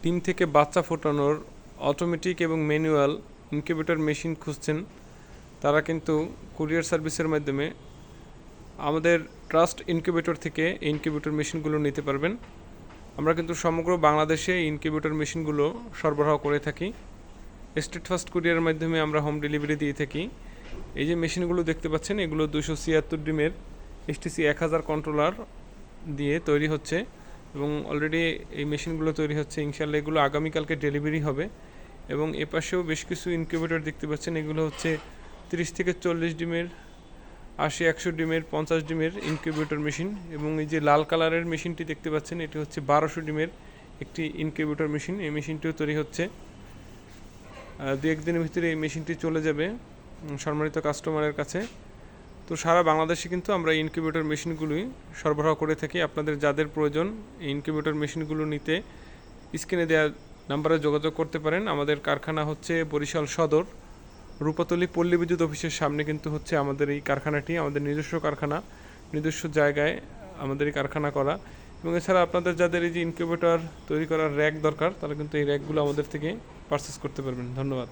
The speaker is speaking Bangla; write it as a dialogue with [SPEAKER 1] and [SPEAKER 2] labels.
[SPEAKER 1] ডিম থেকে বাচ্চা ফোটানোর অটোমেটিক এবং ম্যানুয়াল ইনকিউবেটর মেশিন খুঁজছেন, তারা কিন্তু কুরিয়ার সার্ভিসের মাধ্যমে আমাদের ট্রাস্ট ইনকিউবেটর থেকে ইনকিউবেটর মেশিনগুলো নিতে পারবেন। আমরা কিন্তু সমগ্র বাংলাদেশে ইনকিউবেটর মেশিনগুলো সরবরাহ করে থাকি। স্টেট ফার্স্ট কুরিয়ারের মাধ্যমে আমরা হোম ডেলিভারি দিয়ে থাকি। এই যে মেশিনগুলো দেখতে পাচ্ছেন, এগুলো 276 ডিমের STC 1000 কন্ট্রোলার দিয়ে তৈরি হচ্ছে এবং অলরেডি এই মেশিনগুলো তৈরি হচ্ছে। ইনশাল্লাহ এগুলো আগামীকালকে ডেলিভারি হবে। এবং এপাশেও বেশ কিছু ইনকিউবেটর দেখতে পাচ্ছেন, এগুলো হচ্ছে 30 থেকে 40 ডিমের, 80-100 ডিমের, 50 ডিমের ইনকিউবেটর মেশিন। এবং এই যে লাল কালারের মেশিনটি দেখতে পাচ্ছেন, এটি হচ্ছে 1200 ডিমের একটি ইনকিউবেটর মেশিন। এই মেশিনটিও তৈরি হচ্ছে। 2-1 দিনের ভিতরে এই মেশিনটি চলে যাবে সম্মানিত কাস্টমারের কাছে। তো সারা বাংলাদেশে কিন্তু আমরা ইনকিউবেটর মেশিনগুলোই সরবরাহ করে থাকি। আপনাদের যাদের প্রয়োজন এই ইনকিউবেটর মেশিনগুলো নিতে স্ক্রিনে দেওয়া নাম্বারে যোগাযোগ করতে পারেন। আমাদের কারখানা হচ্ছে বরিশাল সদর, রূপাতলী পল্লী বিদ্যুৎ অফিসের সামনে কিন্তু হচ্ছে আমাদের এই কারখানাটি। আমাদের নিজস্ব কারখানা, নিজস্ব জায়গায় আমাদের এই কারখানা করা। এবং এছাড়া আপনাদের যাদের এই যে ইনকিউবেটর তৈরি করার র্যাক দরকার, তারা কিন্তু এই র্যাকগুলো আমাদের থেকে পারচেস করতে পারবেন। ধন্যবাদ।